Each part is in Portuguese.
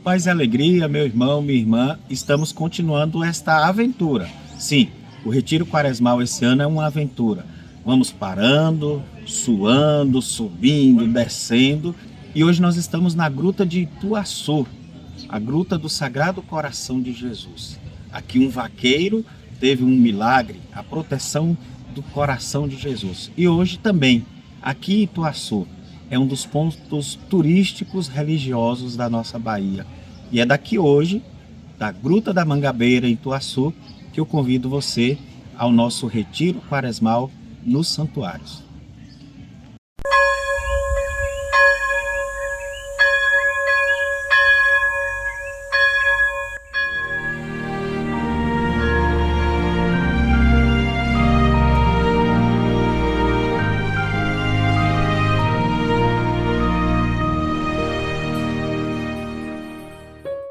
Paz e alegria, meu irmão, minha irmã, estamos continuando esta aventura. Sim, o Retiro Quaresmal esse ano é uma aventura. Vamos parando, suando, subindo, descendo, e hoje nós estamos na Gruta de Ituaçu, a Gruta do Sagrado Coração de Jesus. Aqui um vaqueiro teve um milagre, a proteção do coração de Jesus. E hoje também, aqui em Ituaçu, é um dos pontos turísticos religiosos da nossa Bahia. E é daqui hoje, da Gruta da Mangabeira, em Ituaçu, que eu convido você ao nosso Retiro Quaresmal nos Santuários.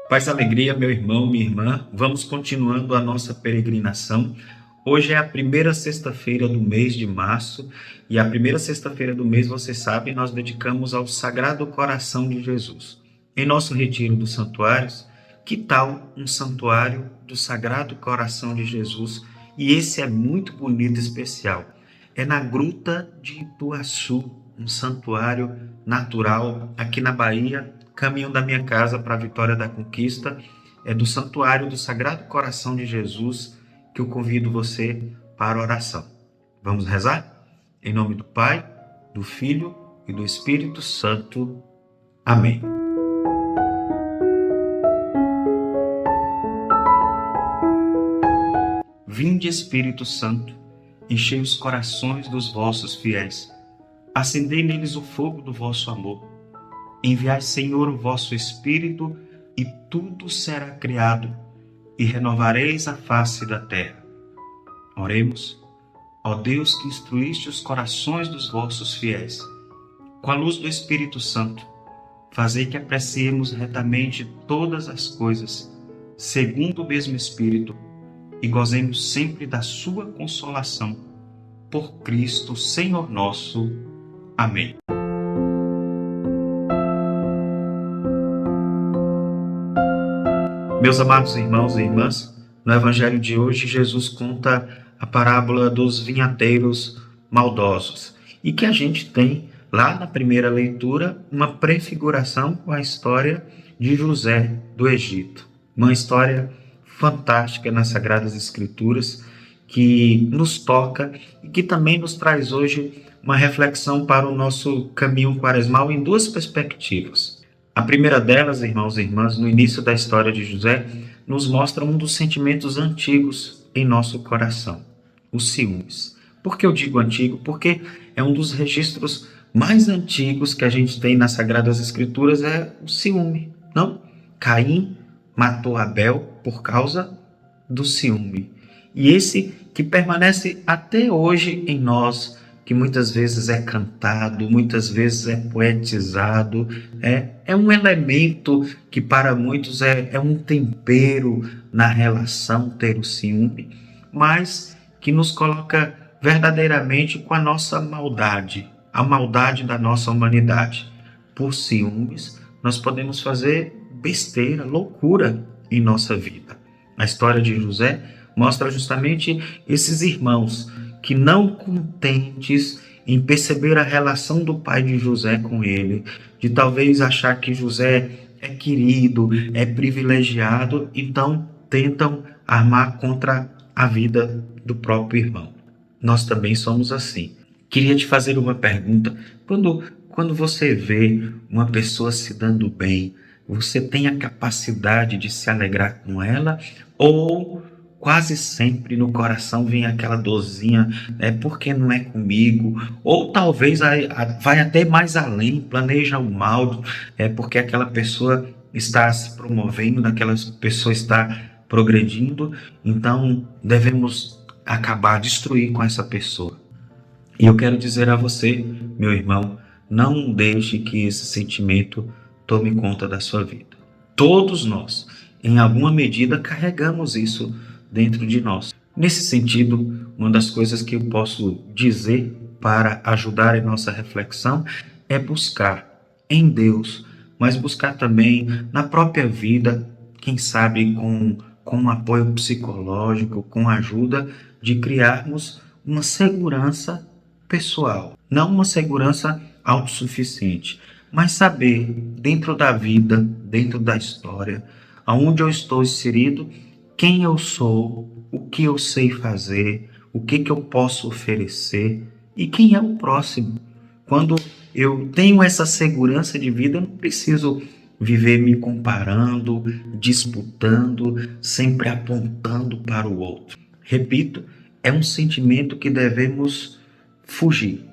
Paz e alegria, meu irmão, minha irmã. Vamos continuando a nossa peregrinação. Hoje é a primeira sexta-feira do mês de março e a primeira sexta-feira do mês, você sabe, nós dedicamos ao Sagrado Coração de Jesus. Em nosso retiro dos santuários, que tal um santuário do Sagrado Coração de Jesus? E esse é muito bonito e especial. É na Gruta de Ituaçu, um santuário natural aqui na Bahia, caminho da minha casa para a Vitória da Conquista, é do Santuário do Sagrado Coração de Jesus que eu convido você para a oração. Vamos rezar? Em nome do Pai, do Filho e do Espírito Santo. Amém. Vinde, Espírito Santo, enchei os corações dos vossos fiéis, acendei neles o fogo do vosso amor. Enviai, Senhor, o vosso Espírito, e tudo será criado, e renovareis a face da terra. Oremos. Ó Deus, que instruíste os corações dos vossos fiéis, com a luz do Espírito Santo, fazei que apreciemos retamente todas as coisas, segundo o mesmo Espírito, e gozemos sempre da sua consolação. Por Cristo, Senhor nosso. Amém. Meus amados irmãos e irmãs, no Evangelho de hoje, Jesus conta a parábola dos vinhateiros maldosos e que a gente tem lá na primeira leitura uma prefiguração com a história de José do Egito. Uma história fantástica nas Sagradas Escrituras que nos toca e que também nos traz hoje uma reflexão para o nosso caminho quaresmal em duas perspectivas. A primeira delas, irmãos e irmãs, no início da história de José, nos mostra um dos sentimentos antigos em nosso coração, os ciúmes. Por que eu digo antigo? Porque é um dos registros mais antigos que a gente tem nas Sagradas Escrituras, é o ciúme, não? Caim matou Abel por causa do ciúme. E esse que permanece até hoje em nós, que muitas vezes é cantado, muitas vezes é poetizado, é um elemento que para muitos é um tempero na relação ter o ciúme, mas que nos coloca verdadeiramente com a nossa maldade, a maldade da nossa humanidade. Por ciúmes, nós podemos fazer besteira, loucura em nossa vida. A história de José mostra justamente esses irmãos que, não contentes em perceber a relação do pai de José com ele, de talvez achar que José é querido, é privilegiado, então tentam armar contra a vida do próprio irmão. Nós também somos assim. Queria te fazer uma pergunta. Quando você vê uma pessoa se dando bem, você tem a capacidade de se alegrar com ela, ou quase sempre no coração vem aquela dorzinha, porque não é comigo? Ou talvez vai até mais além, planeja o mal, porque aquela pessoa está se promovendo, aquela pessoa está progredindo, então devemos acabar, destruir com essa pessoa. E eu quero dizer a você, meu irmão, não deixe que esse sentimento tome conta da sua vida. Todos nós, em alguma medida, carregamos isso dentro de nós. Nesse sentido, uma das coisas que eu posso dizer para ajudar em nossa reflexão é buscar em Deus mas buscar também na própria vida, quem sabe com um apoio psicológico, com a ajuda de criarmos uma segurança pessoal, não uma segurança autossuficiente, mas saber dentro da vida, dentro da história, aonde eu estou inserido, quem eu sou, o que eu sei fazer, o que eu posso oferecer e quem é o próximo. Quando eu tenho essa segurança de vida, eu não preciso viver me comparando, disputando, sempre apontando para o outro. Repito, é um sentimento que devemos fugir,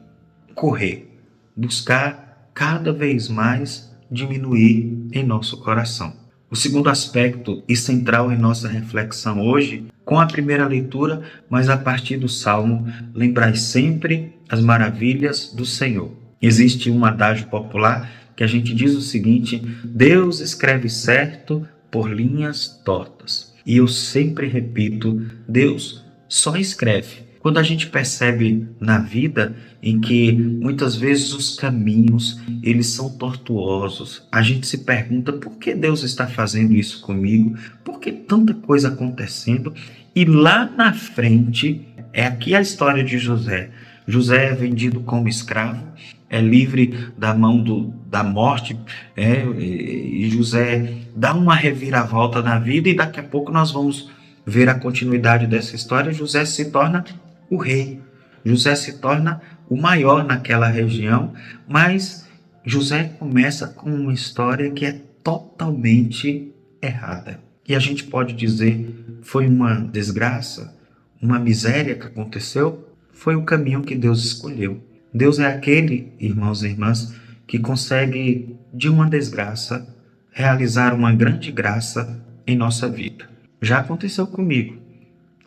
correr, buscar cada vez mais diminuir em nosso coração. O segundo aspecto e central em nossa reflexão hoje, com a primeira leitura, mas a partir do Salmo, lembrai sempre as maravilhas do Senhor. Existe um adágio popular que a gente diz o seguinte: Deus escreve certo por linhas tortas. E eu sempre repito, Deus só escreve. Quando a gente percebe na vida em que muitas vezes os caminhos eles são tortuosos, a gente se pergunta por que Deus está fazendo isso comigo, por que tanta coisa acontecendo, e lá na frente é aqui a história de José. José é vendido como escravo, é livre da mão da morte, e José dá uma reviravolta na vida e daqui a pouco nós vamos ver a continuidade dessa história. José se torna o rei, José se torna o maior naquela região, mas José começa com uma história que é totalmente errada. E a gente pode dizer, foi uma desgraça, uma miséria que aconteceu? Foi o caminho que Deus escolheu. Deus é aquele, irmãos e irmãs, que consegue, de uma desgraça, realizar uma grande graça em nossa vida. Já aconteceu comigo,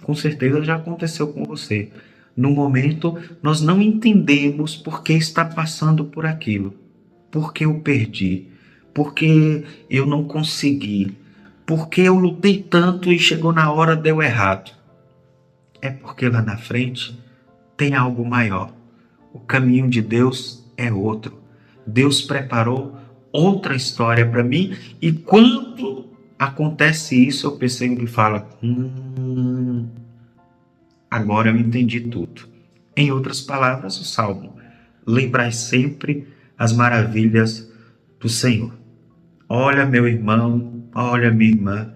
com certeza já aconteceu com você. No momento, nós não entendemos por que está passando por aquilo, por que eu perdi, por que eu não consegui, por que eu lutei tanto e chegou na hora deu errado. É porque lá na frente tem algo maior. O caminho de Deus é outro. Deus preparou outra história para mim e quando acontece isso, eu percebo e falo, agora eu entendi tudo. Em outras palavras, o Salmo, lembrai sempre as maravilhas do Senhor. Olha, meu irmão, olha, minha irmã,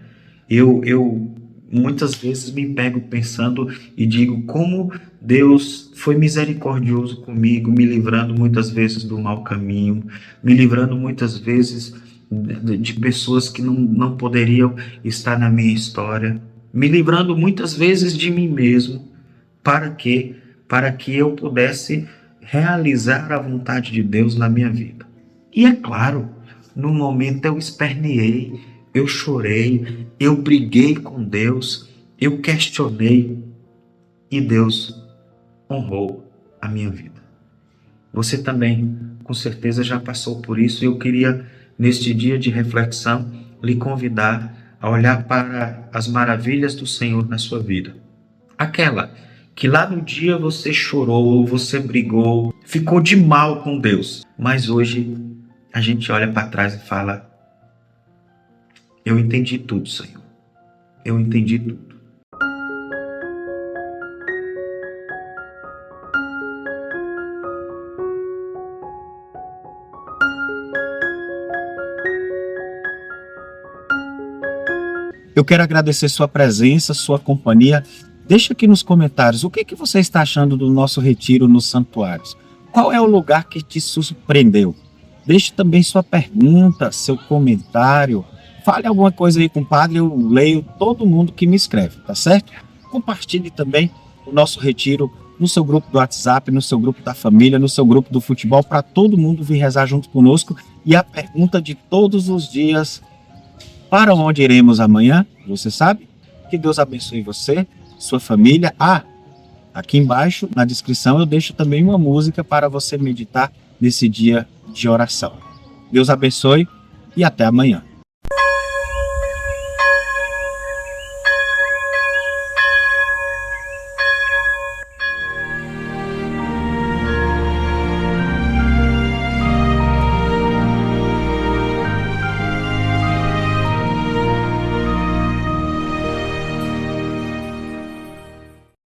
eu muitas vezes me pego pensando e digo como Deus foi misericordioso comigo, me livrando muitas vezes do mau caminho, me livrando muitas vezes de pessoas que não poderiam estar na minha história, me livrando muitas vezes de mim mesmo. Para quê? Para que eu pudesse realizar a vontade de Deus na minha vida. E é claro, no momento eu esperneei, eu chorei, eu briguei com Deus, eu questionei e Deus honrou a minha vida. Você também, com certeza, já passou por isso e eu queria, neste dia de reflexão, lhe convidar a olhar para as maravilhas do Senhor na sua vida. Aquela que lá no dia você chorou, você brigou, ficou de mal com Deus, mas hoje a gente olha para trás e fala, eu entendi tudo, Senhor, eu entendi tudo. Eu quero agradecer sua presença, sua companhia. Deixa aqui nos comentários o que você está achando do nosso retiro nos santuários. Qual é o lugar que te surpreendeu? Deixe também sua pergunta, seu comentário. Fale alguma coisa aí, compadre, eu leio todo mundo que me escreve, tá certo? Compartilhe também o nosso retiro no seu grupo do WhatsApp, no seu grupo da família, no seu grupo do futebol, para todo mundo vir rezar junto conosco. E a pergunta de todos os dias, para onde iremos amanhã? Você sabe? Que Deus abençoe você, sua família. Aqui embaixo, na descrição, eu deixo também uma música para você meditar nesse dia de oração. Deus abençoe e até amanhã.